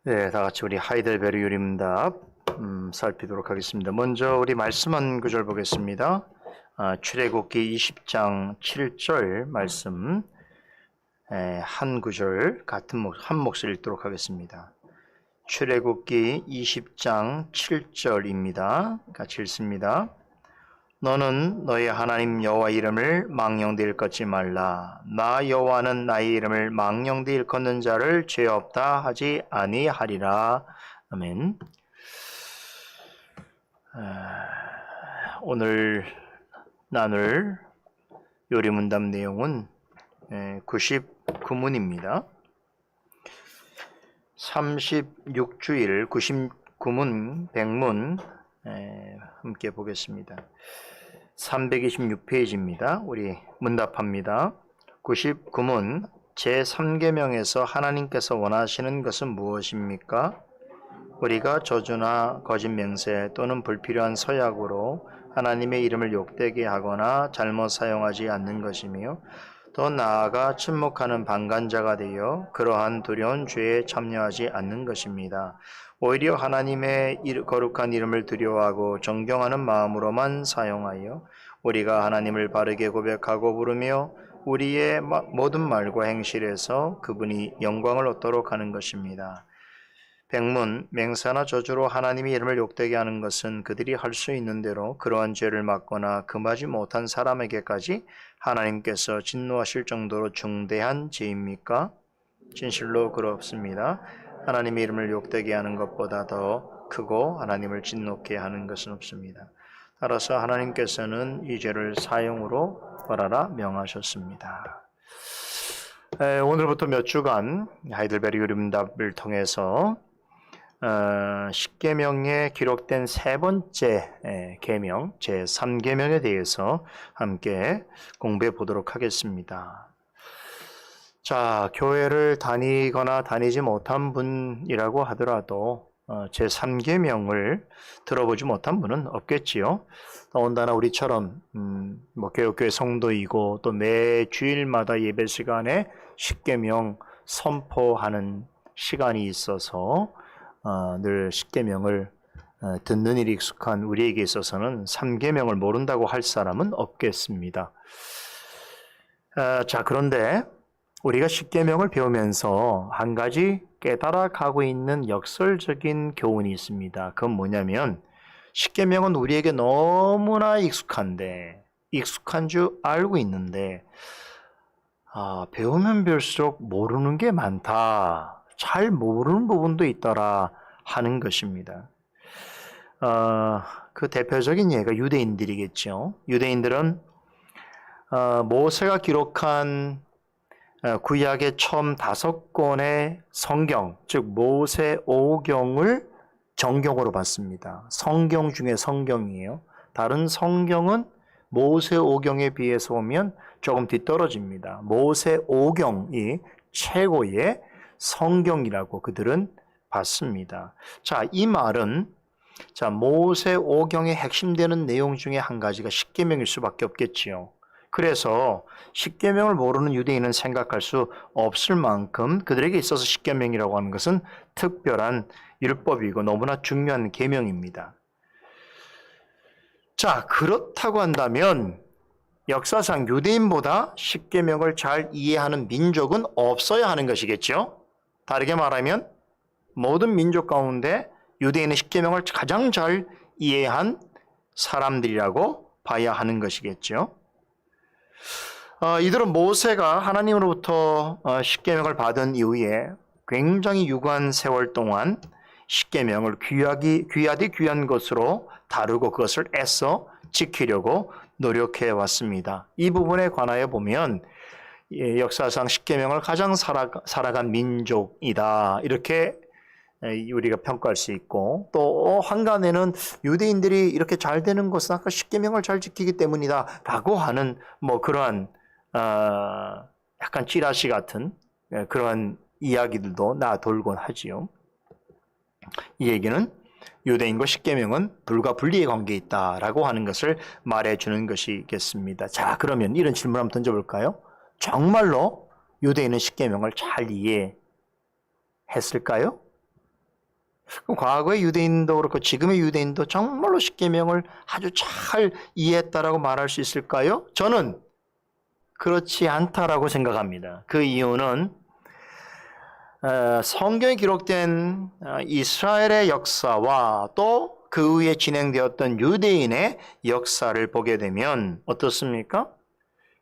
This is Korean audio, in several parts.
네, 다 같이 우리 하이델베르 요리문답 살피도록 하겠습니다. 먼저 우리 말씀 한 구절 보겠습니다. 출애굽기 20장 7절 말씀 한 구절 한 몫을 읽도록 하겠습니다. 출애굽기 20장 7절입니다. 같이 읽습니다. 너는 너의 하나님 여호와 이름을 망령되이 일컫지 말라. 나 여호와는 나의 이름을 망령되이 일컫는 자를 죄 없다 하지 아니하리라. 아멘. 오늘 나눌 요리문답 내용은 99문입니다. 36주일 99문 100문 함께 보겠습니다. 326페이지입니다. 우리 문답합니다. 99문 제3계명에서 하나님께서 원하시는 것은 무엇입니까? 우리가 저주나 거짓 맹세 또는 불필요한 서약으로 하나님의 이름을 욕되게 하거나 잘못 사용하지 않는 것이며, 더 나아가 침묵하는 방관자가 되어 그러한 두려운 죄에 참여하지 않는 것입니다. 오히려 하나님의 거룩한 이름을 두려워하고 존경하는 마음으로만 사용하여 우리가 하나님을 바르게 고백하고 부르며 우리의 모든 말과 행실에서 그분이 영광을 얻도록 하는 것입니다. 백문, 맹세나 저주로 하나님의 이름을 욕되게 하는 것은 그들이 할 수 있는 대로 그러한 죄를 막거나 금하지 못한 사람에게까지 하나님께서 진노하실 정도로 중대한 죄입니까? 진실로 그렇습니다. 하나님의 이름을 욕되게 하는 것보다 더 크고 하나님을 진노케 하는 것은 없습니다. 따라서 하나님께서는 이 죄를 사형으로 벌하라 명하셨습니다. 오늘부터 몇 주간 하이델베르 요리문답을 통해서 십계명에 기록된 세 번째 계명, 제3계명에 대해서 함께 공부해 보도록 하겠습니다. 자, 교회를 다니거나 다니지 못한 분이라고 하더라도 제3계명을 들어보지 못한 분은 없겠지요. 더군다나 우리처럼 개혁교회 성도이고 또 매 주일마다 예배 시간에 십계명 선포하는 시간이 있어서 늘 십계명을 듣는 일이 익숙한 우리에게 있어서는 3계명을 모른다고 할 사람은 없겠습니다. 자, 그런데 우리가 십계명을 배우면서 한 가지 깨달아가고 있는 역설적인 교훈이 있습니다. 그건 뭐냐면 십계명은 우리에게 너무나 익숙한 줄 알고 있는데 배우면 배울수록 모르는 게 많다, 잘 모르는 부분도 있더라 하는 것입니다. 그 대표적인 예가 유대인들이겠죠. 유대인들은 모세가 기록한 구약의 처음 5권의 성경, 즉 모세 5경을 정경으로 봤습니다. 성경 중에 성경이에요. 다른 성경은 모세 5경에 비해서 보면 조금 뒤떨어집니다. 모세 5경이 최고의 성경이라고 그들은 봤습니다. 자, 이 말은 모세 5경의 핵심되는 내용 중에 한 가지가 십계명일 수밖에 없겠지요. 그래서 십계명을 모르는 유대인은 생각할 수 없을 만큼 그들에게 있어서 십계명이라고 하는 것은 특별한 율법이고 너무나 중요한 계명입니다. 자, 그렇다고 한다면 역사상 유대인보다 십계명을 잘 이해하는 민족은 없어야 하는 것이겠죠. 다르게 말하면 모든 민족 가운데 유대인의 십계명을 가장 잘 이해한 사람들이라고 봐야 하는 것이겠죠. 이들은 모세가 하나님으로부터 십계명을 받은 이후에 굉장히 유구한 세월 동안 십계명을 귀하디 귀한 것으로 다루고 그것을 애써 지키려고 노력해 왔습니다. 이 부분에 관하여 보면 역사상 십계명을 가장 살아간 민족이다, 이렇게 우리가 평가할 수 있고, 또 한간에는 유대인들이 이렇게 잘 되는 것은 아까 십계명을 잘 지키기 때문이다 라고 하는 그러한 약간 찌라시 같은 그러한 이야기들도 돌곤 하지요. 이 얘기는 유대인과 십계명은 불과 분리의 관계에 있다라고 하는 것을 말해주는 것이겠습니다. 자, 그러면 이런 질문 한번 던져볼까요? 정말로 유대인은 십계명을 잘 이해했을까요? 과거의 유대인도 그렇고 지금의 유대인도 정말로 십계명을 아주 잘 이해했다라고 말할 수 있을까요? 저는 그렇지 않다라고 생각합니다. 그 이유는 성경에 기록된 이스라엘의 역사와 또 그 후에 진행되었던 유대인의 역사를 보게 되면 어떻습니까?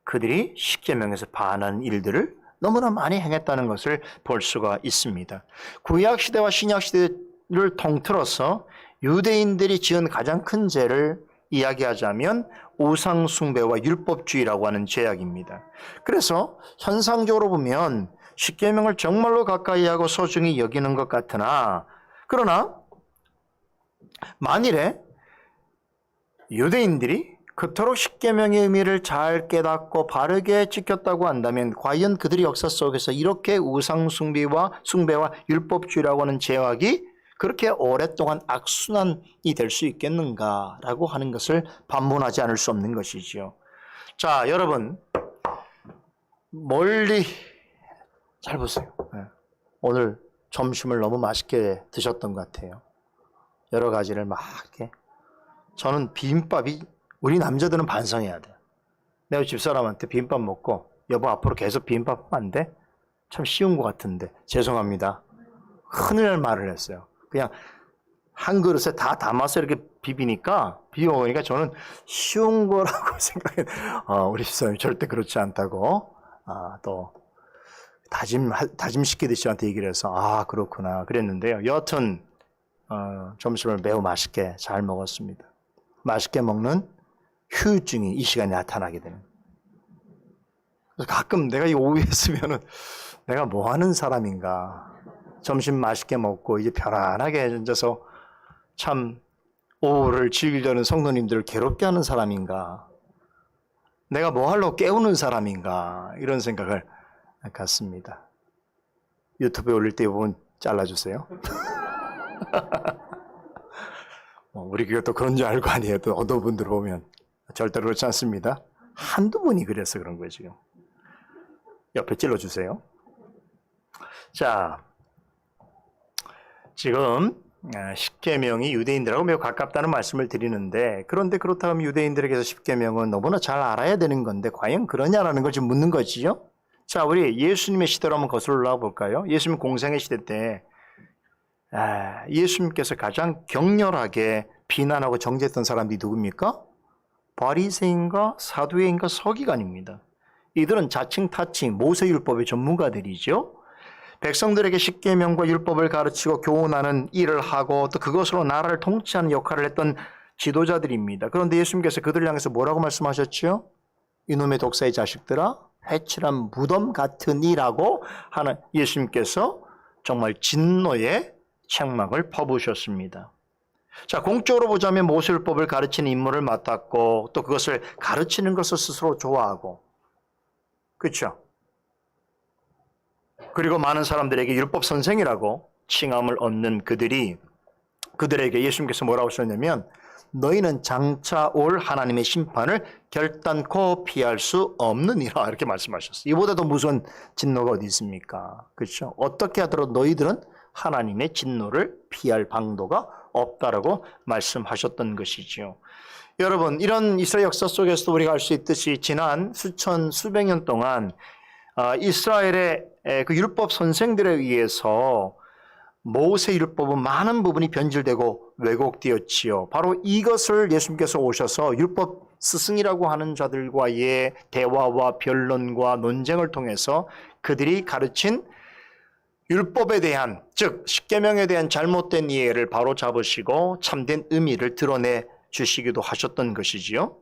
그들이 십계명에서 반하는 일들을 너무나 많이 행했다는 것을 볼 수가 있습니다. 구약시대와 신약시대를 통틀어서 유대인들이 지은 가장 큰 죄를 이야기하자면 우상숭배와 율법주의라고 하는 죄악입니다. 그래서 현상적으로 보면 십계명을 정말로 가까이 하고 소중히 여기는 것 같으나 그러나 만일에 유대인들이 그토록 십계명의 의미를 잘 깨닫고 바르게 지켰다고 한다면 과연 그들의 역사 속에서 이렇게 우상숭배와 율법주의라고 하는 죄악이 그렇게 오랫동안 악순환이 될 수 있겠는가라고 하는 것을 반문하지 않을 수 없는 것이지요. 자, 여러분 멀리 잘 보세요. 오늘 점심을 너무 맛있게 드셨던 것 같아요. 여러 가지를 막 이렇게. 저는 비빔밥이 우리 남자들은 반성해야 돼요. 내가 집사람한테 비빔밥 먹고 여보 앞으로 계속 비빔밥 하면 안 돼? 참 쉬운 것 같은데 죄송합니다. 큰일 날 말을 했어요. 그냥 한 그릇에 다 담아서 이렇게 비비니까 비벼먹으니까 저는 쉬운 거라고 생각해요. 우리 집사람이 절대 그렇지 않다고 또 다짐시키듯이 저한테 얘기를 해서 그렇구나 그랬는데요. 여하튼 점심을 매우 맛있게 잘 먹었습니다. 맛있게 먹는 후유증이 이 시간에 나타나게 되는. 그래서 가끔 내가 이 오후에 있으면은 내가 뭐 하는 사람인가. 점심 맛있게 먹고 이제 편안하게 앉아서 참 오후를 즐기려는 성도님들을 괴롭게 하는 사람인가. 내가 뭐 하려고 깨우는 사람인가. 이런 생각을 갖습니다. 유튜브에 올릴 때 이 부분 잘라주세요. 우리 교회 또 그런 줄 알고 아니에요. 또 어떤 분들 보면 절대로 그렇지 않습니다. 한두 분이 그래서 그런 거예요 지금. 옆에 찔러주세요. 자, 지금 십계명이 유대인들하고 매우 가깝다는 말씀을 드리는데 그런데 그렇다면 유대인들에게서 십계명은 너무나 잘 알아야 되는 건데 과연 그러냐라는 걸 지금 묻는 거지요. 자, 우리 예수님의 시대로 한번 거슬러 올라가 볼까요? 예수님 공생의 시대 때 예수님께서 가장 격렬하게 비난하고 정죄했던 사람들이 누굽니까? 바리새인과 사두개인과 서기관입니다. 이들은 자칭 타칭 모세율법의 전문가들이죠. 백성들에게 십계명과 율법을 가르치고 교훈하는 일을 하고 또 그것으로 나라를 통치하는 역할을 했던 지도자들입니다. 그런데 예수님께서 그들을 향해서 뭐라고 말씀하셨죠? 이놈의 독사의 자식들아 회칠한 무덤 같으니라고 하는 예수님께서 정말 진노의 책망을 퍼부으셨습니다. 자, 공적으로 보자면 모세율법을 가르치는 임무를 맡았고 또 그것을 가르치는 것을 스스로 좋아하고 그렇죠? 그리고 많은 사람들에게 율법 선생이라고 칭함을 얻는 그들에게 예수님께서 뭐라고 하셨냐면 너희는 장차 올 하나님의 심판을 결단코 피할 수 없느니라 이렇게 말씀하셨어요. 이보다 더 무서운 진노가 어디 있습니까? 그렇죠? 어떻게 하더라도 너희들은 하나님의 진노를 피할 방도가 없다라고 말씀하셨던 것이지요. 여러분, 이런 이스라엘 역사 속에서도 우리가 알 수 있듯이 지난 수백 년 동안 이스라엘의 그 율법 선생들에 의해서 모세 율법은 많은 부분이 변질되고 왜곡되었지요. 바로 이것을 예수님께서 오셔서 율법 스승이라고 하는 자들과의 대화와 변론과 논쟁을 통해서 그들이 가르친 율법에 대한, 즉 십계명에 대한 잘못된 이해를 바로 잡으시고 참된 의미를 드러내 주시기도 하셨던 것이지요.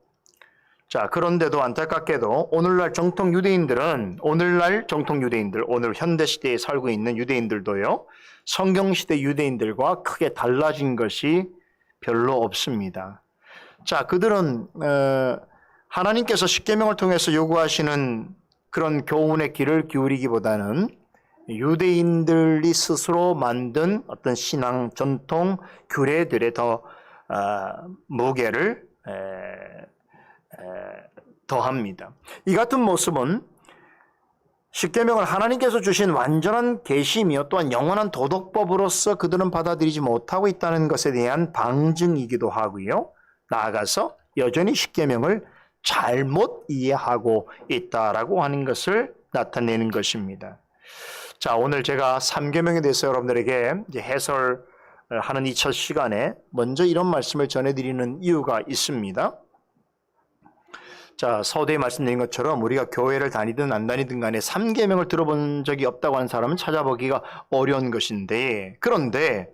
자, 그런데도 안타깝게도 오늘날 정통 유대인들, 오늘 현대시대에 살고 있는 유대인들도요, 성경시대 유대인들과 크게 달라진 것이 별로 없습니다. 자, 그들은 하나님께서 십계명을 통해서 요구하시는 그런 교훈의 귀를 기울이기보다는 유대인들이 스스로 만든 어떤 신앙 전통 규례들에 더 무게를 더합니다. 이 같은 모습은 십계명을 하나님께서 주신 완전한 계시이며 또한 영원한 도덕법으로서 그들은 받아들이지 못하고 있다는 것에 대한 방증이기도 하고요. 나아가서 여전히 십계명을 잘못 이해하고 있다라고 하는 것을 나타내는 것입니다. 자, 오늘 제가 삼계명에 대해서 여러분들에게 이제 해설하는 이 첫 시간에 먼저 이런 말씀을 전해드리는 이유가 있습니다. 자, 서두에 말씀드린 것처럼 우리가 교회를 다니든 안 다니든 간에 삼계명을 들어본 적이 없다고 하는 사람은 찾아보기가 어려운 것인데, 그런데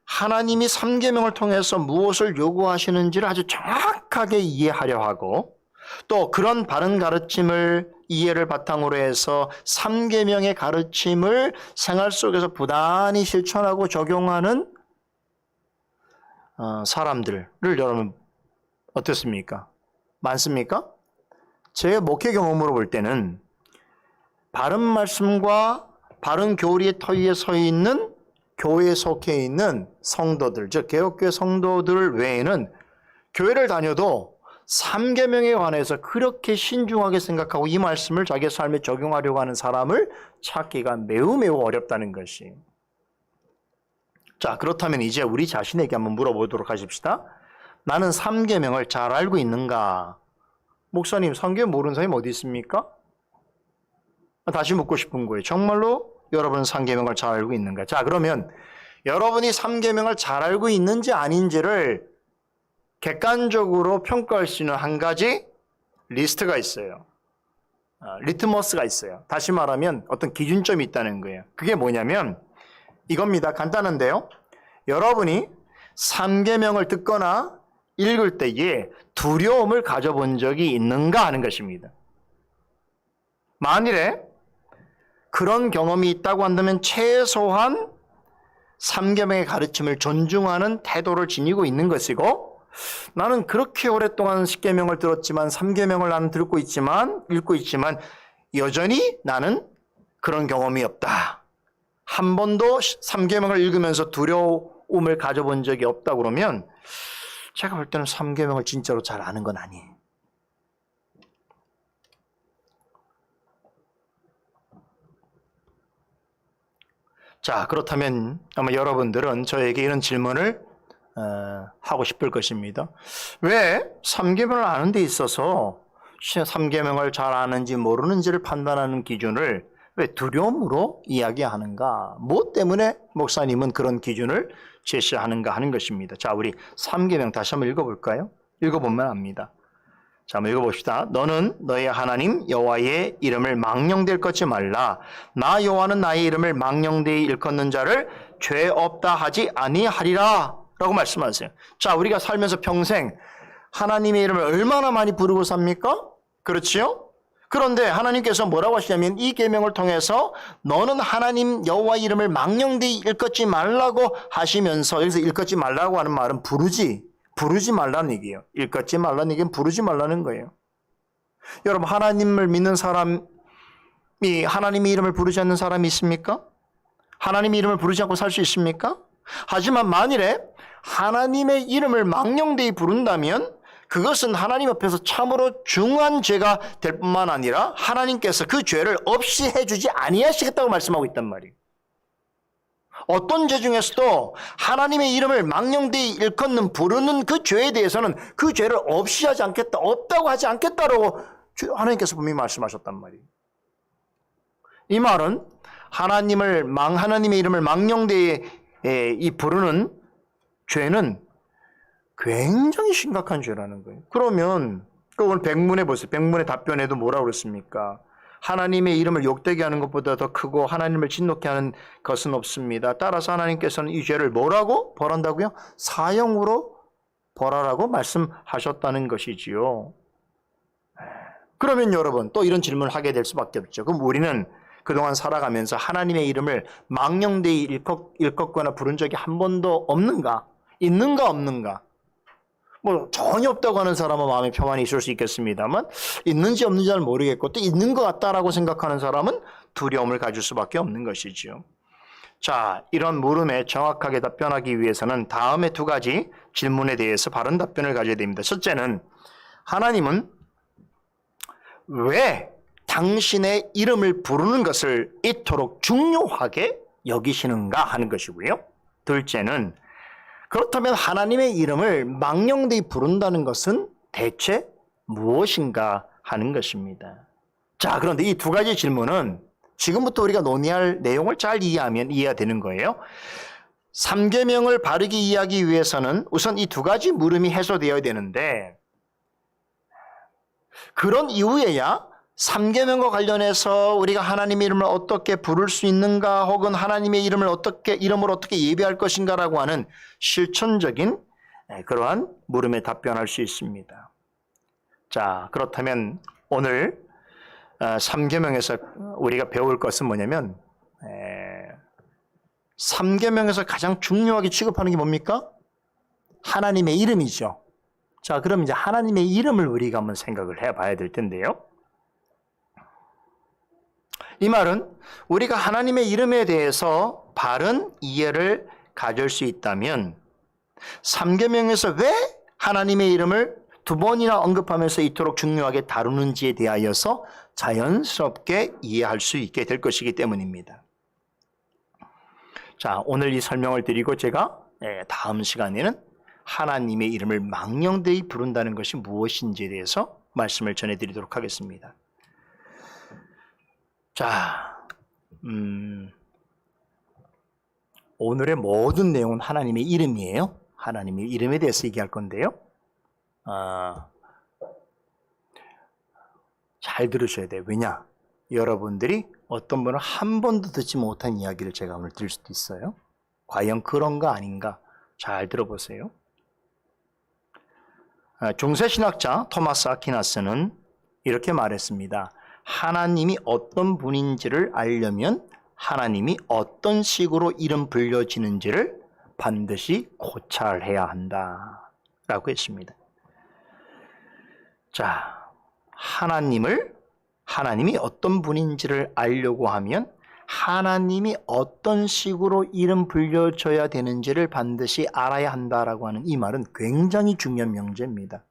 하나님이 삼계명을 통해서 무엇을 요구하시는지를 아주 정확하게 이해하려 하고, 또 그런 바른 가르침을 이해를 바탕으로 해서 삼계명의 가르침을 생활 속에서 부단히 실천하고 적용하는 사람들을 여러분 어떻습니까? 많습니까? 제 목회 경험으로 볼 때는 바른 말씀과 바른 교리의 터 위에 서 있는 교회에 속해 있는 성도들, 즉 개혁교회 성도들 외에는 교회를 다녀도 삼계명에 관해서 그렇게 신중하게 생각하고 이 말씀을 자기 삶에 적용하려고 하는 사람을 찾기가 매우 어렵다는 것이. 자, 그렇다면 이제 우리 자신에게 한번 물어보도록 하십시다. 나는 삼계명을 잘 알고 있는가? 목사님, 삼계명 모르는 사람이 어디 있습니까? 다시 묻고 싶은 거예요. 정말로 여러분은 삼계명을 잘 알고 있는가? 자, 그러면 여러분이 삼계명을 잘 알고 있는지 아닌지를 객관적으로 평가할 수 있는 한 가지 리스트가 있어요. 리트머스가 있어요. 다시 말하면 어떤 기준점이 있다는 거예요. 그게 뭐냐면 이겁니다. 간단한데요. 여러분이 삼계명을 듣거나 읽을 때에 두려움을 가져본 적이 있는가 하는 것입니다. 만일에 그런 경험이 있다고 한다면 최소한 삼계명의 가르침을 존중하는 태도를 지니고 있는 것이고, 나는 그렇게 오랫동안 십계명을 들었지만 삼계명을 나는 읽고 있지만 여전히 나는 그런 경험이 없다. 한 번도 삼계명을 읽으면서 두려움을 가져본 적이 없다 그러면 제가 볼 때는 삼계명을 진짜로 잘 아는 건 아니에요. 자, 그렇다면 아마 여러분들은 저에게 이런 질문을 하고 싶을 것입니다. 왜 삼계명을 아는 데 있어서 삼계명을 잘 아는지 모르는지를 판단하는 기준을 왜 두려움으로 이야기하는가? 무엇 때문에 목사님은 그런 기준을 제시하는가 하는 것입니다. 자, 우리 삼계명 다시 한번 읽어볼까요? 읽어보면 압니다. 자, 한번 읽어봅시다. 너는 너의 하나님 여호와의 이름을 망령되이 일컫지 말라. 나 여호와는 나의 이름을 망령되이 일컫는 자를 죄 없다 하지 아니하리라 라고 말씀하세요. 자, 우리가 살면서 평생 하나님의 이름을 얼마나 많이 부르고 삽니까? 그렇지요? 그런데 하나님께서 뭐라고 하시냐면 이 계명을 통해서 너는 하나님 여호와의 이름을 망령되이 일컫지 말라고 하시면서, 여기서 일컫지 말라고 하는 말은 부르지 말라는 얘기예요. 일컫지 말라는 얘기는 부르지 말라는 거예요. 여러분, 하나님을 믿는 사람이 하나님의 이름을 부르지 않는 사람이 있습니까? 하나님의 이름을 부르지 않고 살 수 있습니까? 하지만 만일에 하나님의 이름을 망령되이 부른다면 그것은 하나님 앞에서 참으로 중한 죄가 될 뿐만 아니라 하나님께서 그 죄를 없이 해주지 아니하시겠다고 말씀하고 있단 말이에요. 어떤 죄 중에서도 하나님의 이름을 망령되이 일컫는 부르는 그 죄에 대해서는 그 죄를 없이 하지 않겠다, 없다고 하지 않겠다라고 하나님께서 분명히 말씀하셨단 말이에요. 이 말은 하나님의 이름을 망령되이 부르는 죄는 굉장히 심각한 죄라는 거예요. 그러면 오늘 백문에 보세요. 백문의 답변에도 뭐라고 그랬습니까? 하나님의 이름을 욕되게 하는 것보다 더 크고 하나님을 진노케 하는 것은 없습니다. 따라서 하나님께서는 이 죄를 뭐라고 벌한다고요? 사형으로 벌하라고 말씀하셨다는 것이지요. 그러면 여러분 또 이런 질문을 하게 될 수밖에 없죠. 그럼 우리는 그동안 살아가면서 하나님의 이름을 망령되이 일컫거나 부른 적이 한 번도 없는가? 있는가 없는가? 뭐 전혀 없다고 하는 사람은 마음에 평안이 있을 수 있겠습니다만 있는지 없는지는 모르겠고 또 있는 것 같다라고 생각하는 사람은 두려움을 가질 수밖에 없는 것이지요. 자, 이런 물음에 정확하게 답변하기 위해서는 다음의 두 가지 질문에 대해서 바른 답변을 가져야 됩니다. 첫째는 하나님은 왜 당신의 이름을 부르는 것을 이토록 중요하게 여기시는가 하는 것이고요. 둘째는 그렇다면 하나님의 이름을 망령되이 부른다는 것은 대체 무엇인가 하는 것입니다. 자, 그런데 이 두 가지 질문은 지금부터 우리가 논의할 내용을 잘 이해하면 이해가 되는 거예요. 3계명을 바르게 이해하기 위해서는 우선 이 두 가지 물음이 해소되어야 되는데, 그런 이후에야 3계명과 관련해서 우리가 하나님의 이름을 어떻게 부를 수 있는가, 혹은 하나님의 이름을 어떻게 예배할 것인가라고 하는 실천적인 그러한 물음에 답변할 수 있습니다. 자, 그렇다면 오늘 3계명에서 우리가 배울 것은 뭐냐면 3계명에서 가장 중요하게 취급하는 게 뭡니까? 하나님의 이름이죠. 자, 그럼 이제 하나님의 이름을 우리가 한번 생각을 해봐야 될 텐데요. 이 말은 우리가 하나님의 이름에 대해서 바른 이해를 가질 수 있다면 3계명에서 왜 하나님의 이름을 두 번이나 언급하면서 이토록 중요하게 다루는지에 대하여서 자연스럽게 이해할 수 있게 될 것이기 때문입니다. 자, 오늘 이 설명을 드리고 제가 다음 시간에는 하나님의 이름을 망령되이 부른다는 것이 무엇인지에 대해서 말씀을 전해드리도록 하겠습니다. 자, 오늘의 모든 내용은 하나님의 이름이에요. 하나님의 이름에 대해서 얘기할 건데요. 잘 들으셔야 돼요. 왜냐? 여러분들이 어떤 분은 한 번도 듣지 못한 이야기를 제가 오늘 드릴 수도 있어요. 과연 그런가 아닌가? 잘 들어보세요. 중세신학자 토마스 아퀴나스는 이렇게 말했습니다. 하나님이 어떤 분인지를 알려면 하나님이 어떤 식으로 이름 불려지는지를 반드시 고찰해야 한다 라고 했습니다. 자, 하나님이 어떤 분인지를 알려고 하면 하나님이 어떤 식으로 이름 불려줘야 되는지를 반드시 알아야 한다라고 하는 이 말은 굉장히 중요한 명제입니다.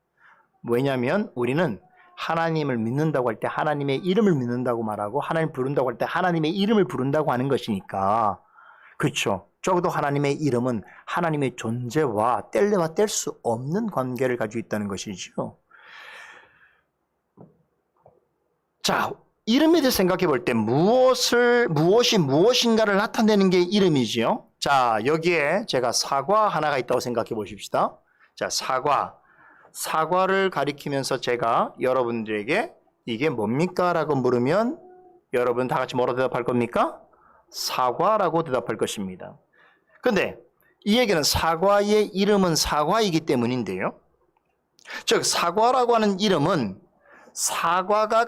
왜냐하면 우리는 하나님을 믿는다고 할 때 하나님의 이름을 믿는다고 말하고, 하나님 부른다고 할 때 하나님의 이름을 부른다고 하는 것이니까, 그렇죠? 적어도 하나님의 이름은 하나님의 존재와 뗄래야 뗄 수 없는 관계를 가지고 있다는 것이죠. 자, 이름에 대해 생각해 볼 때 무엇이 무엇인가를 나타내는 게 이름이지요. 자, 여기에 제가 사과 하나가 있다고 생각해 보십시다. 자, 사과를 가리키면서 제가 여러분들에게 이게 뭡니까? 라고 물으면 여러분 다 같이 뭐라고 대답할 겁니까? 사과라고 대답할 것입니다. 근데 이 얘기는 사과의 이름은 사과이기 때문인데요. 즉, 사과라고 하는 이름은 사과가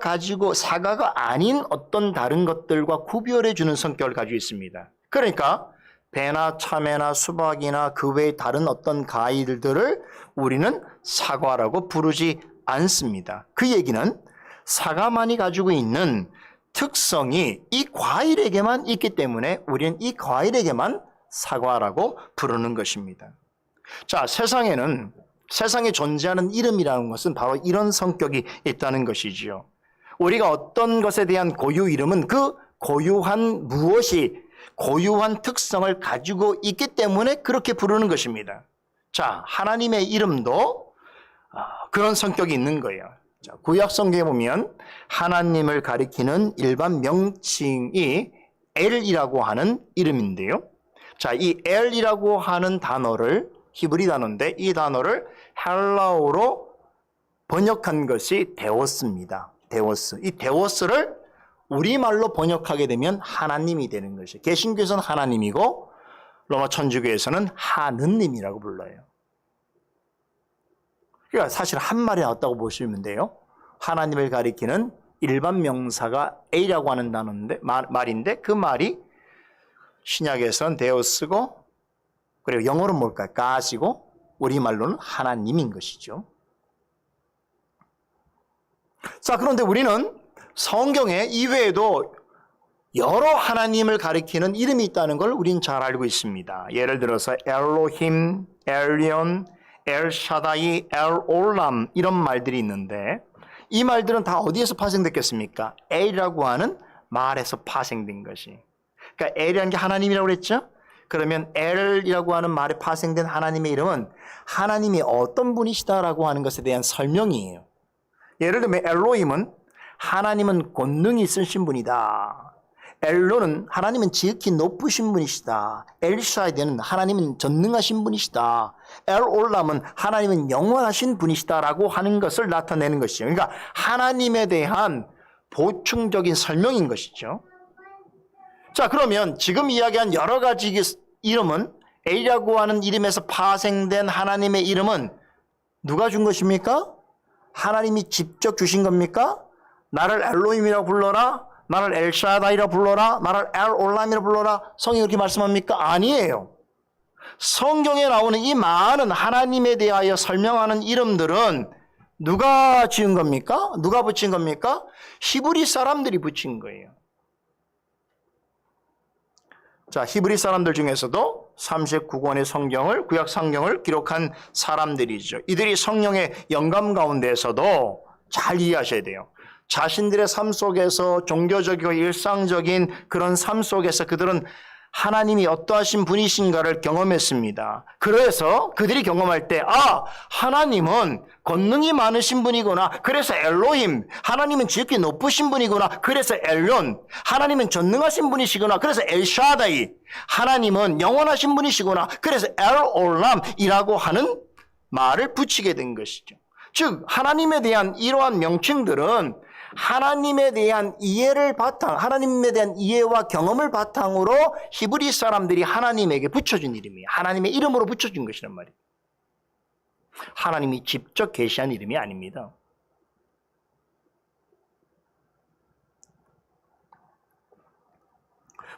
아닌 어떤 다른 것들과 구별해 주는 성격을 가지고 있습니다. 그러니까 배나 참외나 수박이나 그 외의 다른 어떤 과일들을 우리는 사과라고 부르지 않습니다. 그 얘기는 사과만이 가지고 있는 특성이 이 과일에게만 있기 때문에 우리는 이 과일에게만 사과라고 부르는 것입니다. 자, 세상에 존재하는 이름이라는 것은 바로 이런 성격이 있다는 것이지요. 우리가 어떤 것에 대한 고유 이름은 그 고유한 무엇이 고유한 특성을 가지고 있기 때문에 그렇게 부르는 것입니다. 자, 하나님의 이름도 그런 성격이 있는 거예요. 자, 구약 성경에 보면 하나님을 가리키는 일반 명칭이 엘이라고 하는 이름인데요. 자, 이 엘이라고 하는 단어를 히브리 단어인데 이 단어를 헬라어로 번역한 것이 데오스입니다. 데오스. 이 데오스를 우리말로 번역하게 되면 하나님이 되는 것이에요. 개신교에서는 하나님이고 로마 천주교에서는 하느님이라고 불러요. 그러니까 사실 한 말이 나왔다고 보시면 돼요. 하나님을 가리키는 일반 명사가 A라고 하는 단어인데 말인데 그 말이 신약에서는 데오스고 그리고 영어로는 뭘까요? God이고 우리말로는 하나님인 것이죠. 자, 그런데 우리는 성경에 이외에도 여러 하나님을 가리키는 이름이 있다는 걸 우리는 잘 알고 있습니다. 예를 들어서 엘로힘, 엘리온, 엘샤다이, 엘올람 이런 말들이 있는데 이 말들은 다 어디에서 파생됐겠습니까? 엘이라고 하는 말에서 파생된 것이. 그러니까 엘이라는 게 하나님이라고 그랬죠? 그러면 엘이라고 하는 말에 파생된 하나님의 이름은 하나님이 어떤 분이시다라고 하는 것에 대한 설명이에요. 예를 들면 엘로힘은 하나님은 권능이 있으신 분이다. 엘로는 하나님은 지극히 높으신 분이시다. 엘샤이드는 하나님은 전능하신 분이시다. 엘올람은 하나님은 영원하신 분이시다라고 하는 것을 나타내는 것이죠. 그러니까 하나님에 대한 보충적인 설명인 것이죠. 자, 그러면 지금 이야기한 여러 가지 이름은 엘이라고 하는 이름에서 파생된 하나님의 이름은 누가 준 것입니까? 하나님이 직접 주신 겁니까? 나를 엘로힘이라고 불러라, 나를 엘샤다이라 불러라, 나를 엘올람이라 불러라. 성경이 그렇게 말씀합니까? 아니에요. 성경에 나오는 이 많은 하나님에 대하여 설명하는 이름들은 누가 지은 겁니까? 누가 붙인 겁니까? 히브리 사람들이 붙인 거예요. 자, 히브리 사람들 중에서도 39권의 성경을, 구약 성경을 기록한 사람들이죠. 이들이 성령의 영감 가운데서도 잘 이해하셔야 돼요. 자신들의 삶 속에서 종교적이고 일상적인 그런 삶 속에서 그들은 하나님이 어떠하신 분이신가를 경험했습니다. 그래서 그들이 경험할 때, 하나님은 권능이 많으신 분이구나. 그래서 엘로힘. 하나님은 지극히 높으신 분이구나. 그래서 엘론. 하나님은 전능하신 분이시구나. 그래서 엘샤다이. 하나님은 영원하신 분이시구나. 그래서 엘올람이라고 하는 말을 붙이게 된 것이죠. 즉 하나님에 대한 이러한 명칭들은 하나님에 대한 이해를 하나님에 대한 이해와 경험을 바탕으로 히브리 사람들이 하나님에게 붙여준 이름이에요. 하나님의 이름으로 붙여준 것이란 말이에요. 하나님이 직접 계시한 이름이 아닙니다.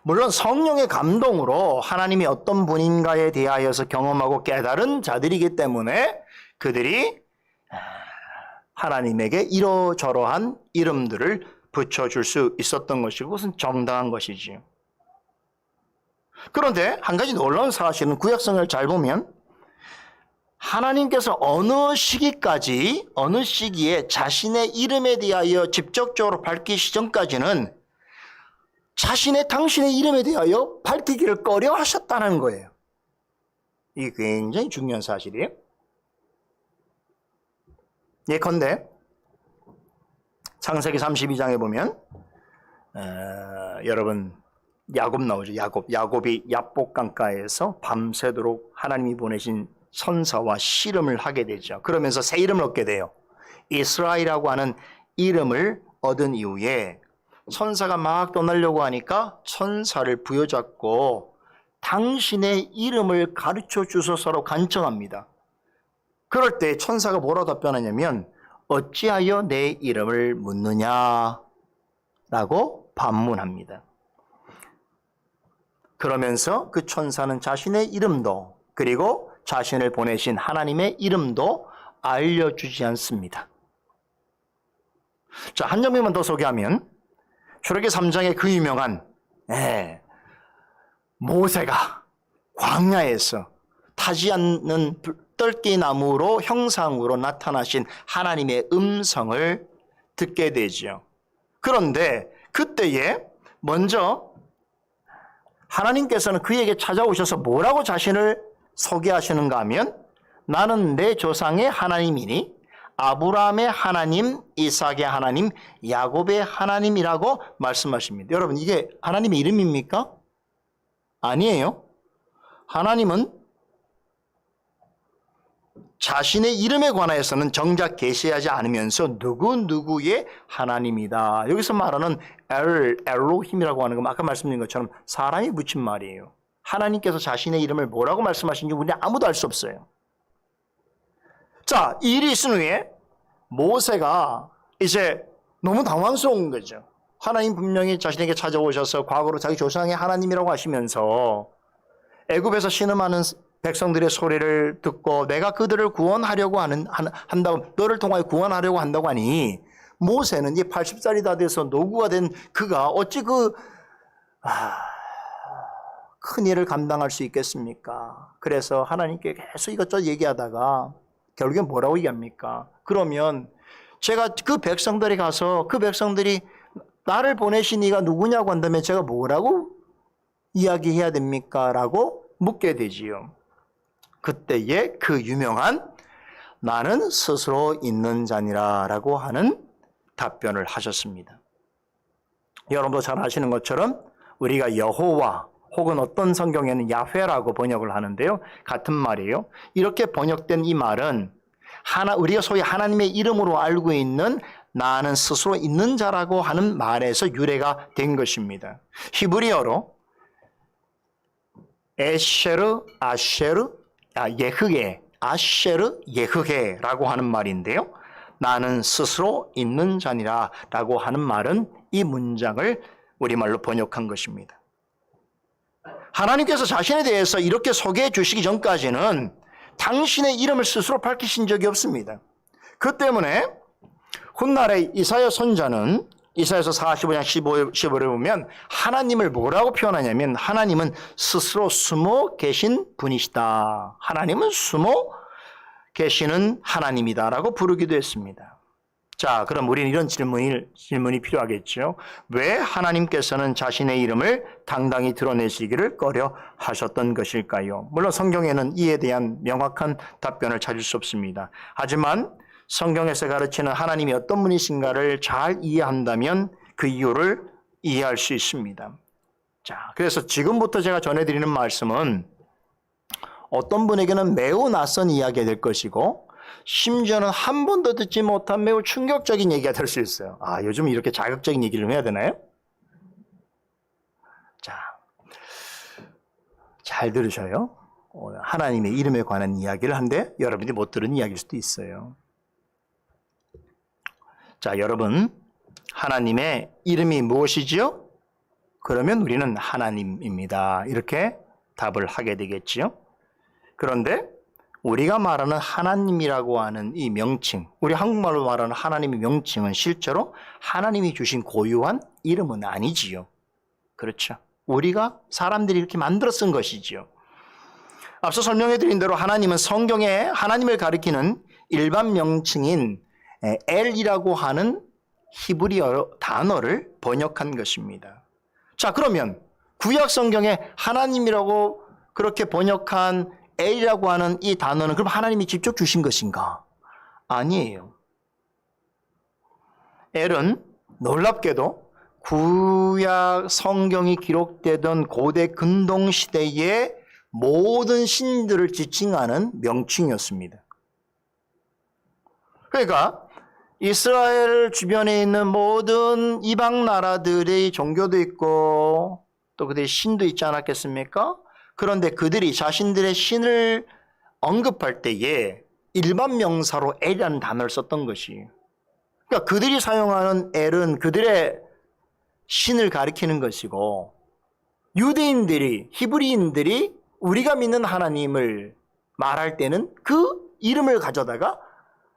물론 성령의 감동으로 하나님이 어떤 분인가에 대하여서 경험하고 깨달은 자들이기 때문에 그들이 하나님에게 이러저러한 이름들을 붙여줄 수 있었던 것이고 그것은 정당한 것이지요. 그런데 한 가지 놀라운 사실은 구약성을 잘 보면 하나님께서 어느 시기에 자신의 이름에 대하여 직접적으로 밝히시 전까지는 당신의 이름에 대하여 밝히기를 꺼려 하셨다는 거예요. 이게 굉장히 중요한 사실이에요. 예컨대 창세기 32장에 보면 여러분 야곱 나오죠. 야곱이 야복 강가에서 밤새도록 하나님이 보내신 선사와 씨름을 하게 되죠. 그러면서 새 이름을 얻게 돼요. 이스라엘이라고 하는 이름을 얻은 이후에 천사가 막 떠나려고 하니까 천사를 부여잡고 당신의 이름을 가르쳐 주소서로 간청합니다. 그럴 때 천사가 뭐라고 답변하냐면 어찌하여 내 이름을 묻느냐라고 반문합니다. 그러면서 그 천사는 자신의 이름도 그리고 자신을 보내신 하나님의 이름도 알려주지 않습니다. 자, 한 장면만 더 소개하면 출애기 3장의 그 유명한 모세가 광야에서 타지 않는 뜰기나무로 형상으로 나타나신 하나님의 음성을 듣게 되죠. 그런데 그때에 먼저 하나님께서는 그에게 찾아오셔서 뭐라고 자신을 소개하시는가 하면 나는 내 조상의 하나님이니 아브라함의 하나님, 이삭의 하나님, 야곱의 하나님이라고 말씀하십니다. 여러분 이게 하나님의 이름입니까? 아니에요. 하나님은 자신의 이름에 관하여서는 정작 계시하지 않으면서 누구누구의 하나님이다. 여기서 말하는 엘로힘이라고 하는 건 아까 말씀드린 것처럼 사람이 붙인 말이에요. 하나님께서 자신의 이름을 뭐라고 말씀하시는지 우리는 아무도 알 수 없어요. 자, 이 일이 있은 후에 모세가 이제 너무 당황스러운 거죠. 하나님 분명히 자신에게 찾아오셔서 과거로 자기 조상의 하나님이라고 하시면서 애굽에서 신음하는 백성들의 소리를 듣고 내가 그들을 구원하려고 한다고 너를 통하여 구원하려고 한다고 하니 모세는 이제 80살이 다 돼서 노구가 된 그가 어찌 큰 일을 감당할 수 있겠습니까? 그래서 하나님께 계속 이것저것 얘기하다가 결국엔 뭐라고 얘기합니까? 그러면 제가 그 백성들이 가서 그 백성들이 나를 보내신 이가 누구냐고 한다면 제가 뭐라고 이야기해야 됩니까? 라고 묻게 되지요. 그때에 그 유명한 나는 스스로 있는 자니라 라고 하는 답변을 하셨습니다. 여러분도 잘 아시는 것처럼 우리가 여호와 혹은 어떤 성경에는 야훼라고 번역을 하는데요. 같은 말이에요. 이렇게 번역된 이 말은 우리가 소위 하나님의 이름으로 알고 있는 나는 스스로 있는 자라고 하는 말에서 유래가 된 것입니다. 히브리어로 에쉐르, 아쉐르, 예흐게, 아쉐르, 예흐게라고 하는 말인데요. 나는 스스로 있는 자니라 라고 하는 말은 이 문장을 우리말로 번역한 것입니다. 하나님께서 자신에 대해서 이렇게 소개해 주시기 전까지는 당신의 이름을 스스로 밝히신 적이 없습니다. 그 때문에 훗날에 이사야 선자는 이사야서 45장 15절에 보면 하나님을 뭐라고 표현하냐면 하나님은 스스로 숨어 계신 분이시다. 하나님은 숨어 계시는 하나님이다라고 부르기도 했습니다. 자, 그럼 우리는 이런 질문이 필요하겠죠. 왜 하나님께서는 자신의 이름을 당당히 드러내시기를 꺼려 하셨던 것일까요? 물론 성경에는 이에 대한 명확한 답변을 찾을 수 없습니다. 하지만 성경에서 가르치는 하나님이 어떤 분이신가를 잘 이해한다면 그 이유를 이해할 수 있습니다. 자, 그래서 지금부터 제가 전해드리는 말씀은 어떤 분에게는 매우 낯선 이야기가 될 것이고 심지어는 한 번도 듣지 못한 매우 충격적인 얘기가 될 수 있어요. 아, 요즘 이렇게 자극적인 얘기를 해야 되나요? 자, 잘 들으셔요. 하나님의 이름에 관한 이야기를 한데 여러분이 못 들은 이야기일 수도 있어요. 자, 여러분, 하나님의 이름이 무엇이지요? 그러면 우리는 하나님입니다. 이렇게 답을 하게 되겠지요. 그런데 우리가 말하는 하나님이라고 하는 이 명칭, 우리 한국말로 말하는 하나님의 명칭은 실제로 하나님이 주신 고유한 이름은 아니지요. 그렇죠. 우리가 사람들이 이렇게 만들어 쓴 것이지요. 앞서 설명해 드린 대로 하나님은 성경에 하나님을 가리키는 일반 명칭인 엘이라고 하는 히브리어 단어를 번역한 것입니다. 자, 그러면 구약 성경에 하나님이라고 그렇게 번역한 엘이라고 하는 이 단어는 그럼 하나님이 직접 주신 것인가? 아니에요. 엘은 놀랍게도 구약 성경이 기록되던 고대 근동 시대의 모든 신들을 지칭하는 명칭이었습니다. 그러니까 이스라엘 주변에 있는 모든 이방 나라들의 종교도 있고 또 그들의 신도 있지 않았겠습니까? 그런데 그들이 자신들의 신을 언급할 때에 일반 명사로 엘이라는 단어를 썼던 것이. 그러니까 그들이 사용하는 엘은 그들의 신을 가리키는 것이고 유대인들이, 히브리인들이 우리가 믿는 하나님을 말할 때는 그 이름을 가져다가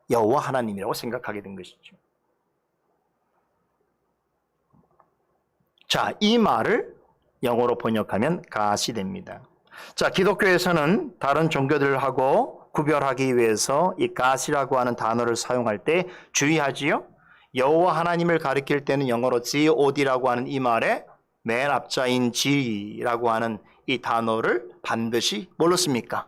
여호와 하나님이라고 생각하게 된 것이죠. 자, 이 말을 영어로 번역하면 갓이 됩니다. 자, 기독교에서는 다른 종교들하고 구별하기 위해서 이 갓이라고 하는 단어를 사용할 때 주의하지요. 여호와 하나님을 가리킬 때는 영어로 God라고 하는 이 말에 맨 앞자인 G라고 하는 이 단어를 반드시 뭘로 씁니까?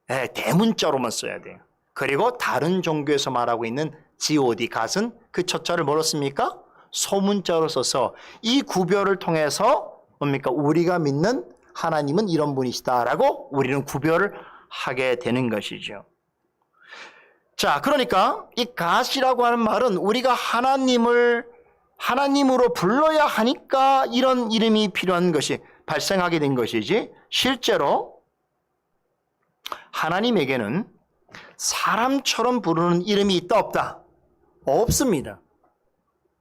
네, 대문자로만 써야 돼요. 그리고 다른 종교에서 말하고 있는 God, 갓은 그 첫자를 뭐로 씁니까? 소문자로 써서 이 구별을 통해서 뭡니까? 우리가 믿는 하나님은 이런 분이시다라고 우리는 구별을 하게 되는 것이죠. 자, 그러니까 이 갓이라고 하는 말은 우리가 하나님을 하나님으로 불러야 하니까 이런 이름이 필요한 것이 발생하게 된 것이지 실제로 하나님에게는 사람처럼 부르는 이름이 있다 없다? 없습니다.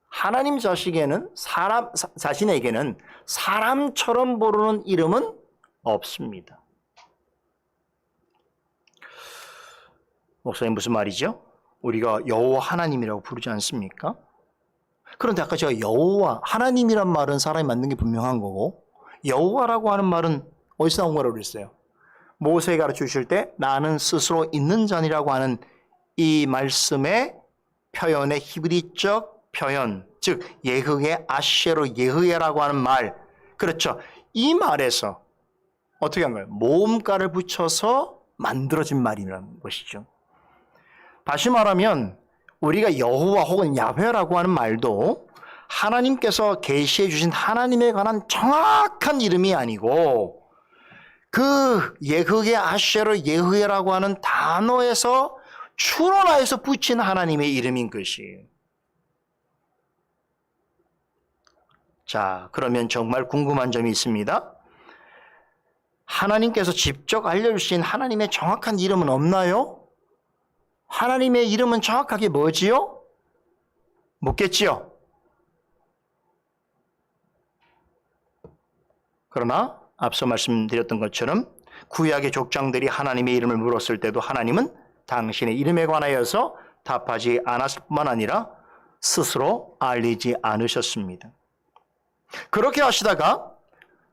하나님 자신에게는 사람처럼 부르는 이름은 없습니다. 목사님 무슨 말이죠? 우리가 여호와 하나님이라고 부르지 않습니까? 그런데 아까 제가 여호와 하나님이란 말은 사람이 만든 게 분명한 거고 여호와라고 하는 말은 어디서 나온 거라고 그랬어요? 모세가 가르쳐 주실 때 나는 스스로 있는 자니라고 하는 이 말씀의 표현의 히브리적 표현, 즉 예흐의 아쉐로 예흐야라고 하는 말, 그렇죠. 이 말에서 어떻게 한 거예요? 모음가를 붙여서 만들어진 말이라는 것이죠. 다시 말하면 우리가 여호와 혹은 야훼라고 하는 말도 하나님께서 계시해 주신 하나님에 관한 정확한 이름이 아니고 그 예흐의 아쉐로 예흐야라고 하는 단어에서 추론하여서 붙인 하나님의 이름인 것이에요. 자, 그러면 정말 궁금한 점이 있습니다. 하나님께서 직접 알려주신 하나님의 정확한 이름은 없나요? 하나님의 이름은 정확하게 뭐지요? 묻겠지요? 그러나 앞서 말씀드렸던 것처럼 구약의 족장들이 하나님의 이름을 물었을 때도 하나님은 당신의 이름에 관하여서 답하지 않았을 뿐만 아니라 스스로 알리지 않으셨습니다. 그렇게 하시다가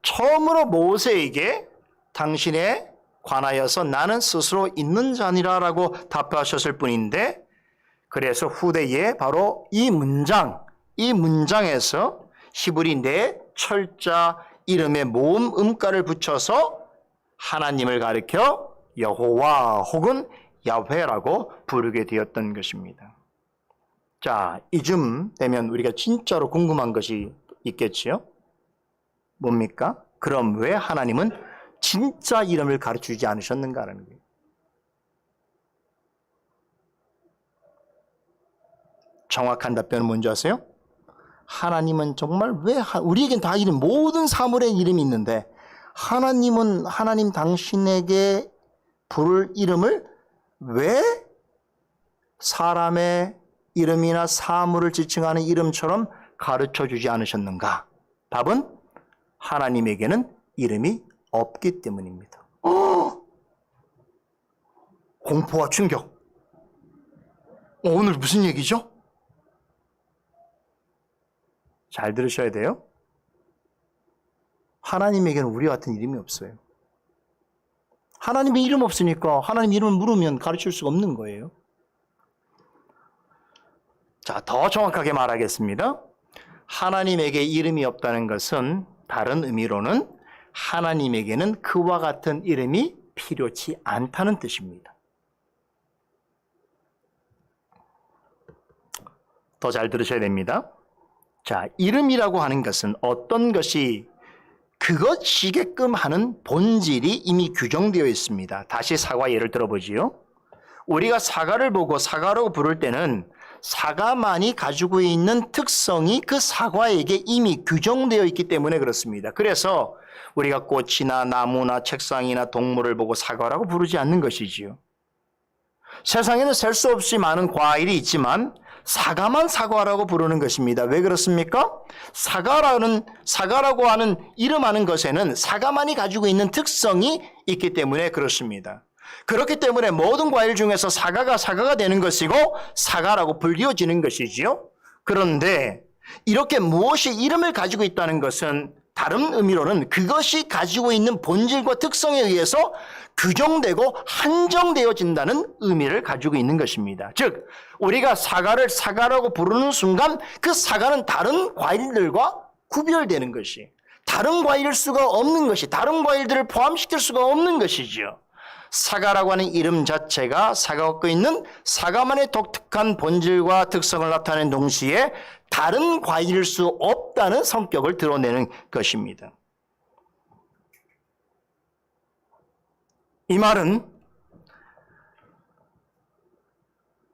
처음으로 모세에게 당신에 관하여서 나는 스스로 있는 자니라라고 답하셨을 뿐인데, 그래서 후대에 바로 이 문장에서 히브리 네 철자 이름의 모음 음가를 붙여서 하나님을 가리켜 여호와 혹은 야훼라고 부르게 되었던 것입니다. 자, 이쯤 되면 우리가 진짜로 궁금한 것이 있겠지요? 뭡니까? 그럼 왜 하나님은 진짜 이름을 가르치지 않으셨는가라는 거예요. 정확한 답변은 뭔지 아세요? 하나님은 정말 왜 우리에겐 다 이름, 모든 사물의 이름이 있는데 하나님은 하나님 당신에게 부를 이름을 왜 사람의 이름이나 사물을 지칭하는 이름처럼 가르쳐주지 않으셨는가? 답은 하나님에게는 이름이 없기 때문입니다. 공포와 충격. 오늘 무슨 얘기죠? 잘 들으셔야 돼요. 하나님에게는 우리와 같은 이름이 없어요. 하나님의 이름 없으니까 하나님 이름을 물으면 가르칠 수가 없는 거예요. 자, 더 정확하게 말하겠습니다. 하나님에게 이름이 없다는 것은 다른 의미로는 하나님에게는 그와 같은 이름이 필요치 않다는 뜻입니다. 더 잘 들으셔야 됩니다. 자, 이름이라고 하는 것은 어떤 것이 그것이게끔 하는 본질이 이미 규정되어 있습니다. 다시 사과 예를 들어보지요. 우리가 사과를 보고 사과라고 부를 때는 사과만이 가지고 있는 특성이 그 사과에게 이미 규정되어 있기 때문에 그렇습니다. 그래서 우리가 꽃이나 나무나 책상이나 동물을 보고 사과라고 부르지 않는 것이지요. 세상에는 셀 수 없이 많은 과일이 있지만 사과만 사과라고 부르는 것입니다. 왜 그렇습니까? 사과라고 하는 이름하는 것에는 사과만이 가지고 있는 특성이 있기 때문에 그렇습니다. 그렇기 때문에 모든 과일 중에서 사과가 되는 것이고 사과라고 불리워지는 것이지요. 그런데 이렇게 무엇이 이름을 가지고 있다는 것은 다른 의미로는 그것이 가지고 있는 본질과 특성에 의해서 규정되고 한정되어진다는 의미를 가지고 있는 것입니다. 즉, 우리가 사과를 사과라고 부르는 순간 그 사과는 다른 과일들과 구별되는 것이, 다른 과일일 수가 없는 것이, 다른 과일들을 포함시킬 수가 없는 것이지요. 사과라고 하는 이름 자체가 사과가 갖고 있는 사과만의 독특한 본질과 특성을 나타내는 동시에 다른 과일일 수 없다는 성격을 드러내는 것입니다. 이 말은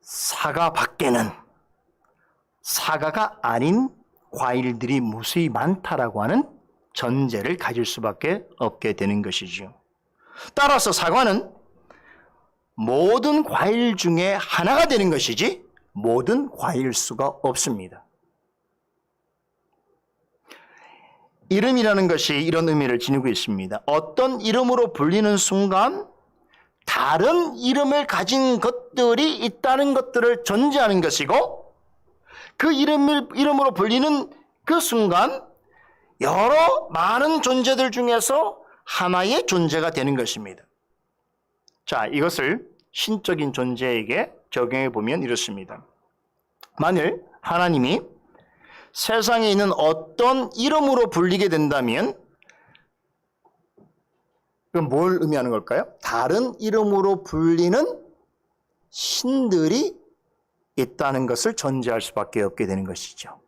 사과 밖에는 사과가 아닌 과일들이 무수히 많다라고 하는 전제를 가질 수밖에 없게 되는 것이죠. 따라서 사과는 모든 과일 중에 하나가 되는 것이지 모든 과일일 수가 없습니다. 이름이라는 것이 이런 의미를 지니고 있습니다. 어떤 이름으로 불리는 순간 다른 이름을 가진 것들이 있다는 것들을 전제하는 것이고, 그 이름으로 불리는 그 순간 여러 많은 존재들 중에서 하나의 존재가 되는 것입니다. 자, 이것을 신적인 존재에게 적용해 보면 이렇습니다. 만일 하나님이 세상에 있는 어떤 이름으로 불리게 된다면 그럼 뭘 의미하는 걸까요? 다른 이름으로 불리는 신들이 있다는 것을 전제할 수밖에 없게 되는 것이죠.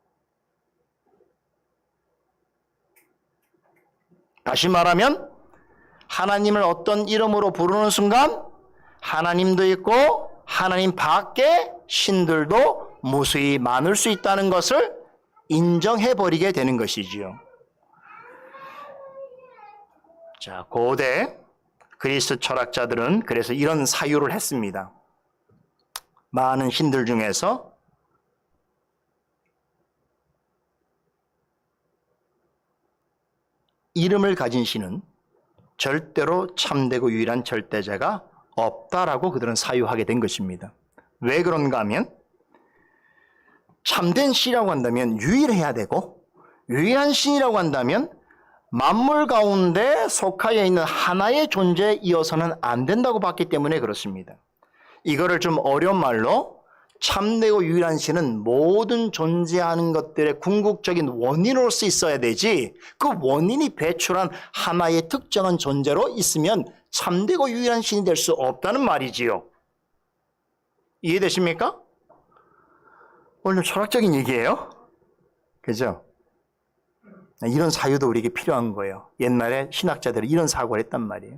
다시 말하면 하나님을 어떤 이름으로 부르는 순간 하나님도 있고 하나님 밖에 신들도 무수히 많을 수 있다는 것을 인정해버리게 되는 것이지요. 자, 고대 그리스 철학자들은 그래서 이런 사유를 했습니다. 많은 신들 중에서 이름을 가진 신은 절대로 참되고 유일한 절대자가 없다라고 그들은 사유하게 된 것입니다. 왜 그런가 하면 참된 신이라고 한다면 유일해야 되고 유일한 신이라고 한다면 만물 가운데 속하여 있는 하나의 존재에 이어서는 안 된다고 봤기 때문에 그렇습니다. 이거를 좀 어려운 말로 참되고 유일한 신은 모든 존재하는 것들의 궁극적인 원인으로서 있어야 되지 그 원인이 배출한 하나의 특정한 존재로 있으면 참되고 유일한 신이 될 수 없다는 말이지요. 이해되십니까? 오늘 철학적인 얘기예요. 그죠? 이런 사유도 우리에게 필요한 거예요. 옛날에 신학자들이 이런 사고를 했단 말이에요.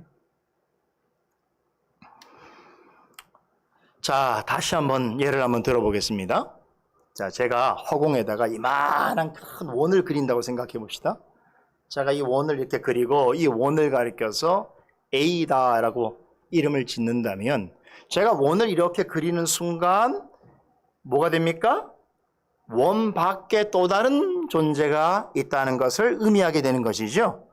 자, 다시 한번 예를 한번 들어보겠습니다. 자, 제가 허공에다가 이만한 큰 원을 그린다고 생각해 봅시다. 제가 이 원을 이렇게 그리고 이 원을 가리켜서 A다라고 이름을 짓는다면 제가 원을 이렇게 그리는 순간 뭐가 됩니까? 원 밖에 또 다른 존재가 있다는 것을 의미하게 되는 것이죠.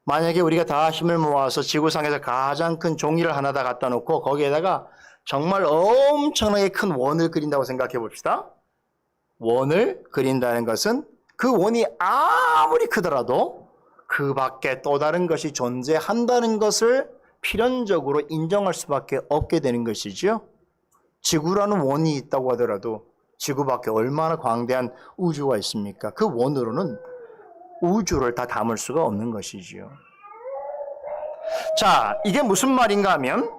만약에 우리가 다 힘을 모아서 지구상에서 가장 큰 종이를 하나 다 갖다 놓고 거기에다가 정말 엄청나게 큰 원을 그린다고 생각해 봅시다. 원을 그린다는 것은 그 원이 아무리 크더라도 그 밖에 또 다른 것이 존재한다는 것을 필연적으로 인정할 수밖에 없게 되는 것이죠. 지구라는 원이 있다고 하더라도 지구 밖에 얼마나 광대한 우주가 있습니까? 그 원으로는 우주를 다 담을 수가 없는 것이지요. 자, 이게 무슨 말인가 하면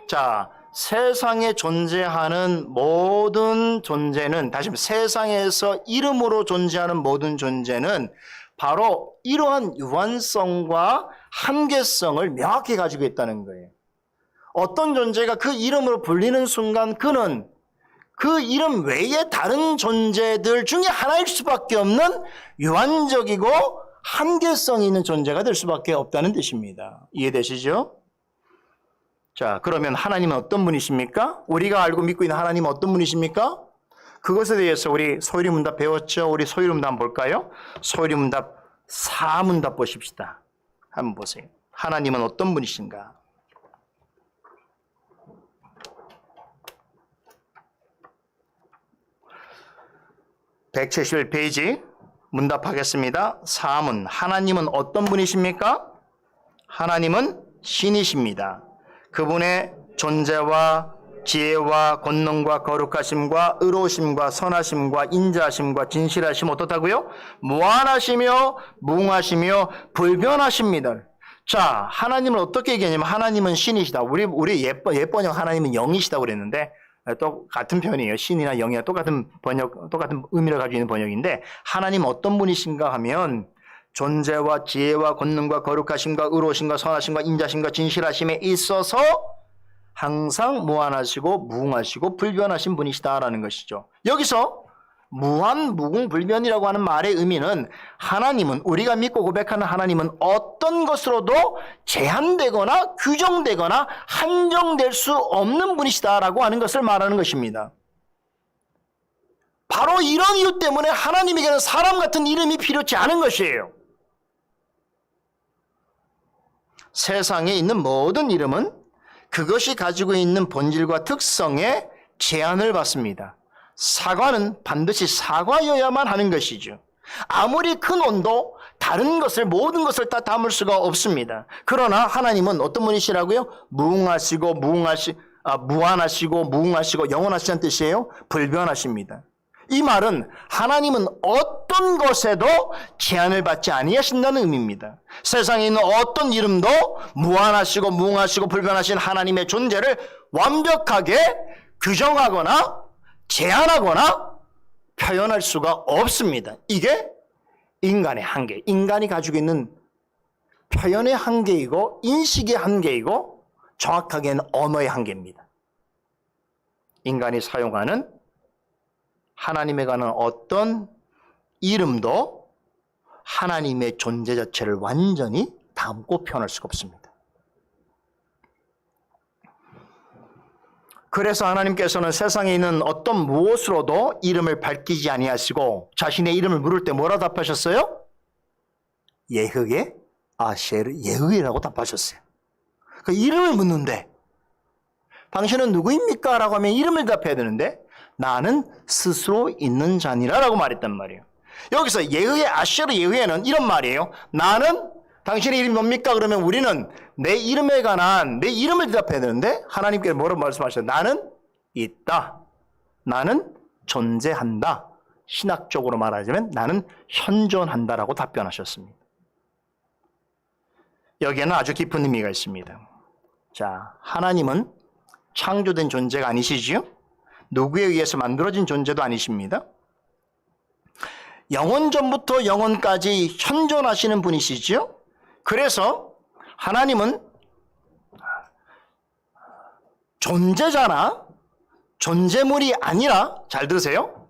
자, 세상에 존재하는 모든 존재는 다시 세상에서 이름으로 존재하는 모든 존재는 바로 이러한 유한성과 한계성을 명확히 가지고 있다는 거예요. 어떤 존재가 그 이름으로 불리는 순간 그는 그 이름 외에 다른 존재들 중에 하나일 수밖에 없는 유한적이고 한계성이 있는 존재가 될 수밖에 없다는 뜻입니다. 이해되시죠? 자, 그러면 하나님은 어떤 분이십니까? 우리가 알고 믿고 있는 하나님은 어떤 분이십니까? 그것에 대해서 우리 소유리문답 배웠죠? 우리 소유리문답 한번 볼까요? 소유리문답 4문답 보십시다. 한번 보세요. 하나님은 어떤 분이신가? (171페이지) 문답하겠습니다. 4문. 하나님은 어떤 분이십니까? 하나님은 신이십니다. 그분의 존재와 지혜와 권능과 거룩하심과 의로우심과 선하심과 인자하심과 진실하심 어떻다고요? 무한하시며 무궁하시며 불변하십니다. 자, 하나님을 어떻게 얘기하냐면 하나님은 신이시다. 우리 옛번역 하나님은 영이시다고 그랬는데 또 같은 편이에요. 신이나 영이나 똑같은 번역, 똑같은 의미를 가지고 있는 번역인데 하나님은 어떤 분이신가 하면 존재와 지혜와 권능과 거룩하심과 의로우심과 선하심과 인자심과 진실하심에 있어서 항상 무한하시고 무궁하시고 불변하신 분이시다라는 것이죠. 여기서 무한, 무궁, 불변이라고 하는 말의 의미는 하나님은 우리가 믿고 고백하는 하나님은 어떤 것으로도 제한되거나 규정되거나 한정될 수 없는 분이시다라고 하는 것을 말하는 것입니다. 바로 이런 이유 때문에 하나님에게는 사람 같은 이름이 필요치 않은 것이에요. 세상에 있는 모든 이름은 그것이 가지고 있는 본질과 특성에 제한을 받습니다. 사과는 반드시 사과여야만 하는 것이죠. 아무리 큰 원도 다른 것을 모든 것을 다 담을 수가 없습니다. 그러나 하나님은 어떤 분이시라고요? 무한하시고 무궁하시고 영원하시다는 뜻이에요. 불변하십니다. 이 말은 하나님은 어떤 것에도 제한을 받지 아니하신다는 의미입니다. 세상에 있는 어떤 이름도 무한하시고 무궁하시고 불변하신 하나님의 존재를 완벽하게 규정하거나 제한하거나 표현할 수가 없습니다. 이게 인간의 한계, 인간이 가지고 있는 표현의 한계이고 인식의 한계이고 정확하게는 언어의 한계입니다. 인간이 사용하는 하나님에 관한 어떤 이름도 하나님의 존재 자체를 완전히 담고 표현할 수가 없습니다. 그래서 하나님께서는 세상에 있는 어떤 무엇으로도 이름을 밝히지 아니하시고 자신의 이름을 물을 때 뭐라 답하셨어요? 예흑의 아셰르 예흑이라고 답하셨어요. 그 이름을 묻는데 당신은 누구입니까? 라고 하면 이름을 답해야 되는데 나는 스스로 있는 자니라 라고 말했단 말이에요. 여기서 예흑의 아셰르 예흑에는 이런 말이에요. 나는 당신의 이름이 뭡니까? 그러면 우리는 내 이름에 관한 내 이름을 대답해야 되는데 하나님께서 뭐라고 말씀하셨어요? 나는 있다. 나는 존재한다. 신학적으로 말하자면 나는 현존한다라고 답변하셨습니다. 여기에는 아주 깊은 의미가 있습니다. 자, 하나님은 창조된 존재가 아니시지요? 누구에 의해서 만들어진 존재도 아니십니다. 영원 전부터 영원까지 현존하시는 분이시지요? 그래서 하나님은 존재자나 존재물이 아니라, 잘 들으세요.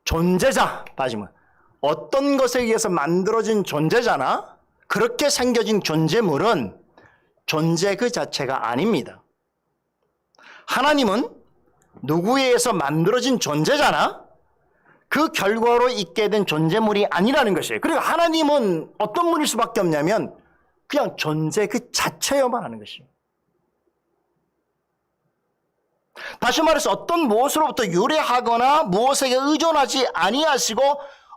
존재자, 빠지면 어떤 것에 의해서 만들어진 존재자나 그렇게 생겨진 존재물은 존재 그 자체가 아닙니다. 하나님은 누구에 의해서 만들어진 존재자나 그 결과로 있게 된 존재물이 아니라는 것이에요. 그리고 하나님은 어떤 분일 수밖에 없냐면 그냥 존재 그 자체여만 하는 것이에요. 다시 말해서 어떤 무엇으로부터 유래하거나 무엇에게 의존하지 아니하시고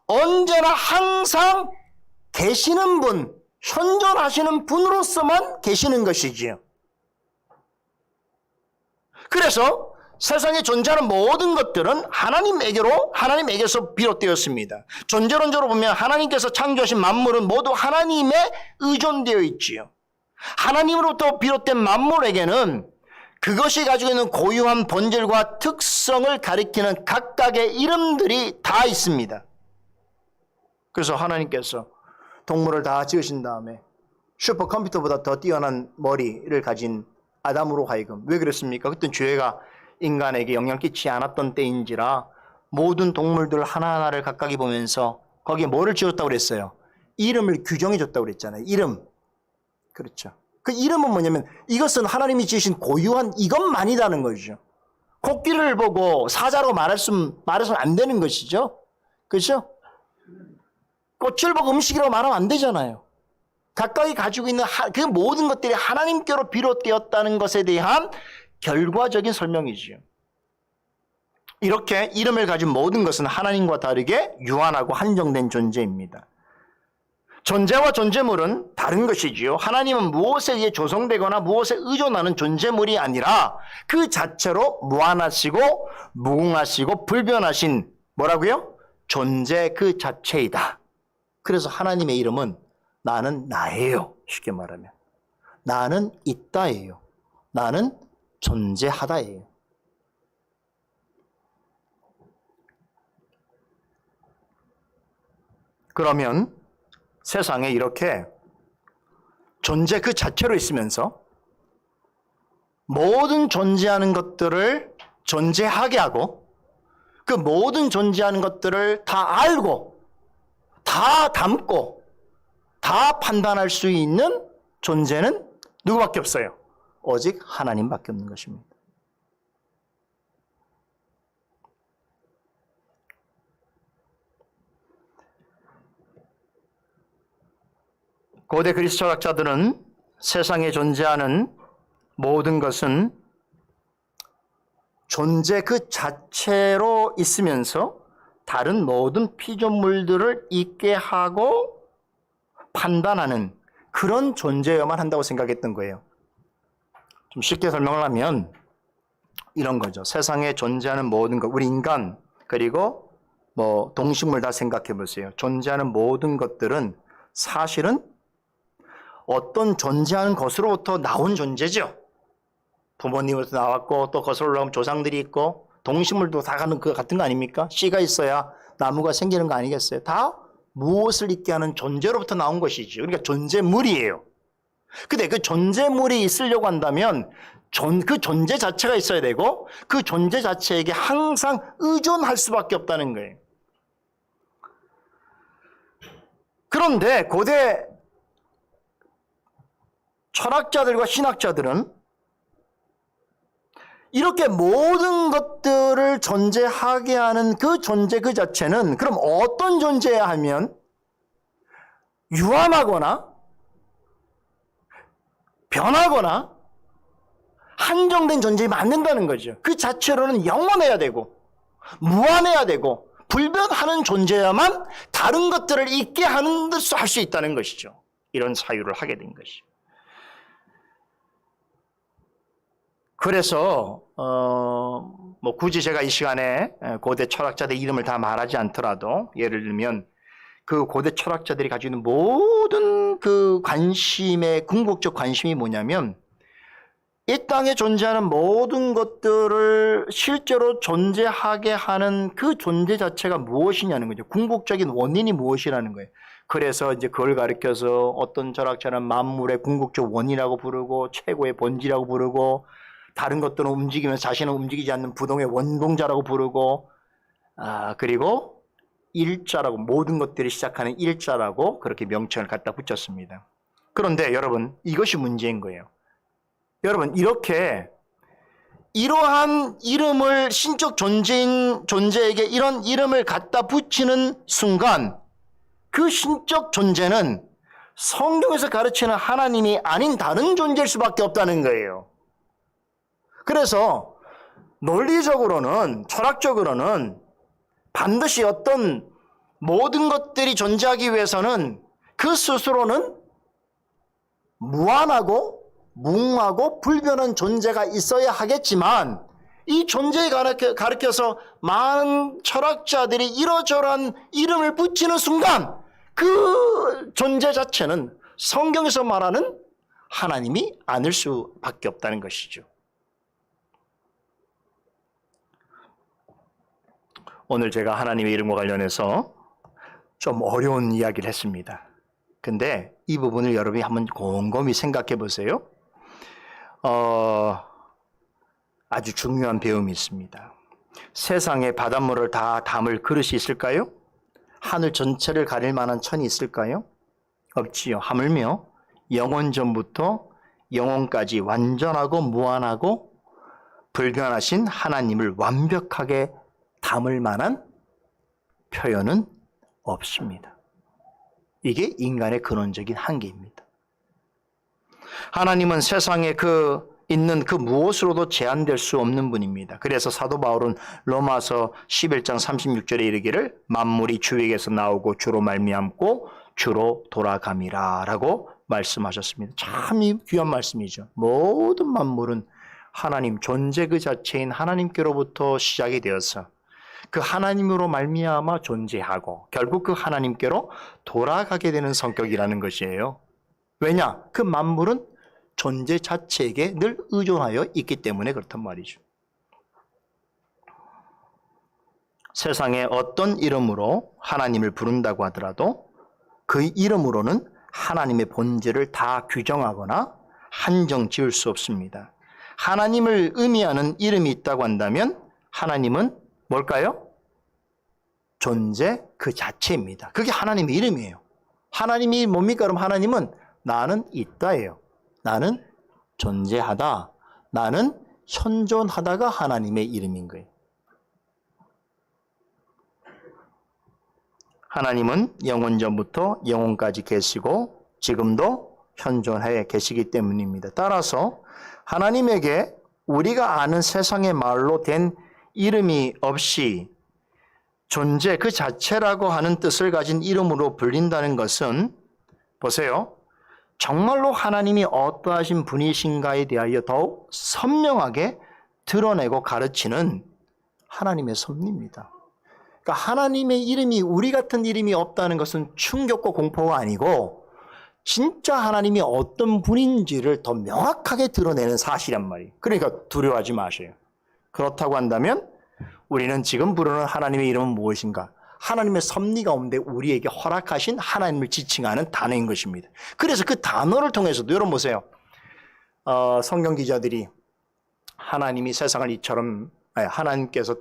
언제나 항상 계시는 분, 현존하시는 분으로서만 계시는 것이지요. 그래서 세상에 존재하는 모든 것들은 하나님에게서 비롯되었습니다. 존재론적으로 보면 하나님께서 창조하신 만물은 모두 하나님에 의존되어 있지요. 하나님으로부터 비롯된 만물에게는 그것이 가지고 있는 고유한 본질과 특성을 가리키는 각각의 이름들이 다 있습니다. 그래서 하나님께서 동물을 다 지으신 다음에 슈퍼컴퓨터보다 더 뛰어난 머리를 가진 아담으로 하여금, 왜 그랬습니까? 그때 죄가 인간에게 영향 끼치지 않았던 때인지라 모든 동물들 하나하나를 각각이 보면서 거기에 뭐를 지었다고 그랬어요? 이름을 규정해 줬다고 그랬잖아요. 이름. 그렇죠. 그 이름은 뭐냐면 이것은 하나님이 지으신 고유한 이것만이라는 거죠. 코끼리를 보고 사자로 말해서는 안 되는 것이죠. 그렇죠? 꽃을 보고 음식이라고 말하면 안 되잖아요. 각각이 가지고 있는 그 모든 것들이 하나님께로 비롯되었다는 것에 대한 결과적인 설명이지요. 이렇게 이름을 가진 모든 것은 하나님과 다르게 유한하고 한정된 존재입니다. 존재와 존재물은 다른 것이지요. 하나님은 무엇에 의해 조성되거나 무엇에 의존하는 존재물이 아니라 그 자체로 무한하시고 무궁하시고 불변하신 뭐라고요? 존재 그 자체이다. 그래서 하나님의 이름은 나는 나예요. 쉽게 말하면 나는 있다예요. 나는 존재하다예요. 그러면 세상에 이렇게 존재 그 자체로 있으면서 모든 존재하는 것들을 존재하게 하고 그 모든 존재하는 것들을 다 알고 다 담고 다 판단할 수 있는 존재는 누구밖에 없어요? 오직 하나님밖에 없는 것입니다. 고대 그리스 철학자들은 세상에 존재하는 모든 것은 존재 그 자체로 있으면서 다른 모든 피조물들을 있게 하고 판단하는 그런 존재여만 한다고 생각했던 거예요. 좀 쉽게 설명을 하면 이런 거죠. 세상에 존재하는 모든 것, 우리 인간, 그리고 동식물 다 생각해 보세요. 존재하는 모든 것들은 사실은 어떤 존재하는 것으로부터 나온 존재죠. 부모님으로부터 나왔고 또 거슬러 올라오면 조상들이 있고 동식물도 다 가는 그 같은 거 아닙니까? 씨가 있어야 나무가 생기는 거 아니겠어요? 다 무엇을 있게 하는 존재로부터 나온 것이죠. 그러니까 존재물이에요. 근데 그 존재물이 있으려고 한다면 그 존재 자체가 있어야 되고 그 존재 자체에게 항상 의존할 수밖에 없다는 거예요. 그런데 고대 철학자들과 신학자들은 이렇게 모든 것들을 존재하게 하는 그 존재 그 자체는 그럼 어떤 존재야 하면 유한하거나 변하거나 한정된 존재이면 안 된다는 거죠. 그 자체로는 영원해야 되고 무한해야 되고 불변하는 존재야만 다른 것들을 있게 하는 듯 할 수 있다는 것이죠. 이런 사유를 하게 된 것이죠. 그래서 굳이 제가 이 시간에 고대 철학자들 이름을 다 말하지 않더라도 예를 들면 그 고대 철학자들이 가지고 있는 모든 그 관심의 궁극적 관심이 뭐냐면 이 땅에 존재하는 모든 것들을 실제로 존재하게 하는 그 존재 자체가 무엇이냐는 거죠. 궁극적인 원인이 무엇이라는 거예요. 그래서 이제 그걸 가리켜서 어떤 철학자는 만물의 궁극적 원인이라고 부르고 최고의 본질이라고 부르고 다른 것들은 움직이면서 자신은 움직이지 않는 부동의 원동자라고 부르고 그리고 일자라고 모든 것들이 시작하는 일자라고 그렇게 명칭을 갖다 붙였습니다. 그런데 여러분 이것이 문제인 거예요. 여러분 이렇게 이러한 이름을 신적 존재에게 이런 이름을 갖다 붙이는 순간 그 신적 존재는 성경에서 가르치는 하나님이 아닌 다른 존재일 수밖에 없다는 거예요. 그래서 논리적으로는 철학적으로는 반드시 어떤 모든 것들이 존재하기 위해서는 그 스스로는 무한하고 무궁하고 불변한 존재가 있어야 하겠지만 이 존재에 가르쳐서 많은 철학자들이 이러저러한 이름을 붙이는 순간 그 존재 자체는 성경에서 말하는 하나님이 아닐 수밖에 없다는 것이죠. 오늘 제가 하나님의 이름과 관련해서 좀 어려운 이야기를 했습니다. 근데 이 부분을 여러분이 한번 곰곰이 생각해 보세요. 아주 중요한 배움이 있습니다. 세상에 바닷물을 다 담을 그릇이 있을까요? 하늘 전체를 가릴 만한 천이 있을까요? 없지요. 하물며 영원전부터 영원까지 완전하고 무한하고 불변하신 하나님을 완벽하게 담을 만한 표현은 없습니다. 이게 인간의 근원적인 한계입니다. 하나님은 세상에 있는 그 무엇으로도 제한될 수 없는 분입니다. 그래서 사도 바울은 로마서 11장 36절에 이르기를 만물이 주에게서 나오고 주로 말미암고 주로 돌아감이라 라고 말씀하셨습니다. 참 귀한 말씀이죠. 모든 만물은 하나님 존재 그 자체인 하나님께로부터 시작이 되어서 그 하나님으로 말미암아 존재하고 결국 그 하나님께로 돌아가게 되는 성격이라는 것이에요. 왜냐? 그 만물은 존재 자체에게 늘 의존하여 있기 때문에 그렇단 말이죠. 세상에 어떤 이름으로 하나님을 부른다고 하더라도 그 이름으로는 하나님의 본질을 다 규정하거나 한정 지을 수 없습니다. 하나님을 의미하는 이름이 있다고 한다면 하나님은 뭘까요? 존재 그 자체입니다. 그게 하나님의 이름이에요. 하나님이 뭡니까? 그럼 하나님은 나는 있다예요. 나는 존재하다. 나는 현존하다가 하나님의 이름인 거예요. 하나님은 영원전부터 영원까지 계시고 지금도 현존해 계시기 때문입니다. 따라서 하나님에게 우리가 아는 세상의 말로 된 이름이 없이 존재 그 자체라고 하는 뜻을 가진 이름으로 불린다는 것은 보세요. 정말로 하나님이 어떠하신 분이신가에 대하여 더욱 선명하게 드러내고 가르치는 하나님의 섭리입니다. 그러니까 하나님의 이름이 우리 같은 이름이 없다는 것은 충격과 공포가 아니고 진짜 하나님이 어떤 분인지를 더 명확하게 드러내는 사실이란 말이에요. 그러니까 두려워하지 마세요. 그렇다고 한다면 우리는 지금 부르는 하나님의 이름은 무엇인가? 하나님의 섭리 가운데 우리에게 허락하신 하나님을 지칭하는 단어인 것입니다. 그래서 그 단어를 통해서도 여러분 보세요. 성경 기자들이 하나님이 세상을 이처럼 하나님께서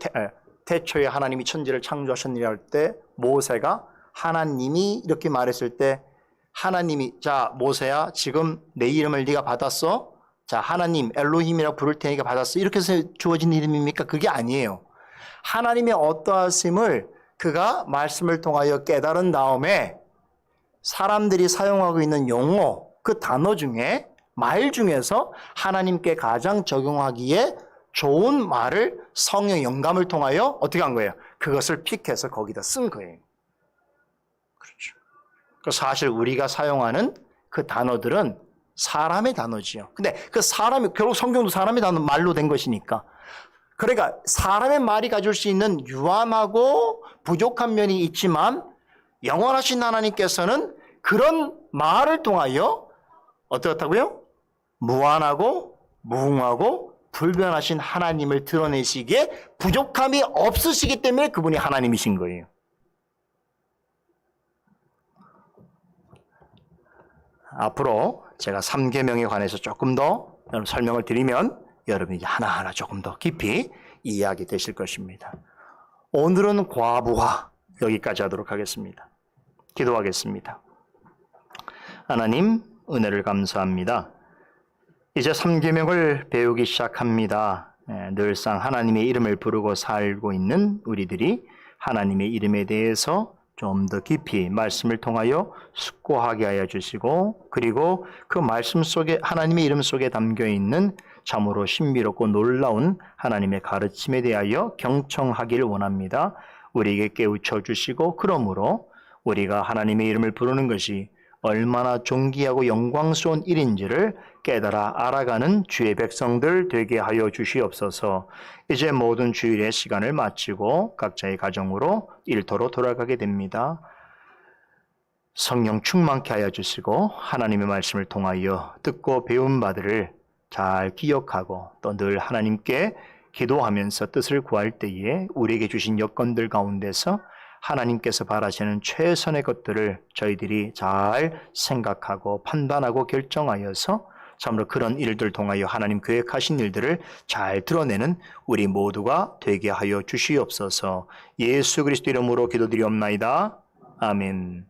태초에 하나님이 천지를 창조하셨느냐 할 때 모세가 하나님이 이렇게 말했을 때 하나님이 자 모세야 지금 내 이름을 네가 받았어? 자 하나님 엘로힘이라고 부를 테니까 받았어? 이렇게 해서 주어진 이름입니까? 그게 아니에요. 하나님의 어떠하심을 그가 말씀을 통하여 깨달은 다음에 사람들이 사용하고 있는 용어 그 단어 중에 말 중에서 하나님께 가장 적용하기에 좋은 말을 성령 영감을 통하여 어떻게 한 거예요? 그것을 픽해서 거기다 쓴 거예요. 그렇죠. 사실 우리가 사용하는 그 단어들은 사람의 단어지요. 근데 그 사람이 결국 성경도 사람의 단어 말로 된 것이니까. 그러니까 사람의 말이 가질 수 있는 유한하고 부족한 면이 있지만 영원하신 하나님께서는 그런 말을 통하여 어떻다고요? 무한하고 무궁하고 불변하신 하나님을 드러내시기에 부족함이 없으시기 때문에 그분이 하나님이신 거예요. 앞으로 제가 3계명에 관해서 조금 더 설명을 드리면 여러분이 하나하나 조금 더 깊이 이해하게 되실 것입니다. 오늘은 과부하 여기까지 하도록 하겠습니다. 기도하겠습니다. 하나님 은혜를 감사합니다. 이제 3계명을 배우기 시작합니다. 늘상 하나님의 이름을 부르고 살고 있는 우리들이 하나님의 이름에 대해서 좀 더 깊이 말씀을 통하여 숙고하게 하여 주시고 그리고 그 말씀 속에 하나님의 이름 속에 담겨 있는 참으로 신비롭고 놀라운 하나님의 가르침에 대하여 경청하기를 원합니다. 우리에게 깨우쳐 주시고 그러므로 우리가 하나님의 이름을 부르는 것이 얼마나 존귀하고 영광스러운 일인지를 깨달아 알아가는 주의 백성들 되게 하여 주시옵소서. 이제 모든 주일의 시간을 마치고 각자의 가정으로 일터로 돌아가게 됩니다. 성령 충만케 하여 주시고 하나님의 말씀을 통하여 듣고 배운 바들을 잘 기억하고 또 늘 하나님께 기도하면서 뜻을 구할 때에 우리에게 주신 여건들 가운데서 하나님께서 바라시는 최선의 것들을 저희들이 잘 생각하고 판단하고 결정하여서 참으로 그런 일들 통하여 하나님 계획하신 일들을 잘 드러내는 우리 모두가 되게 하여 주시옵소서. 예수 그리스도 이름으로 기도드리옵나이다. 아멘.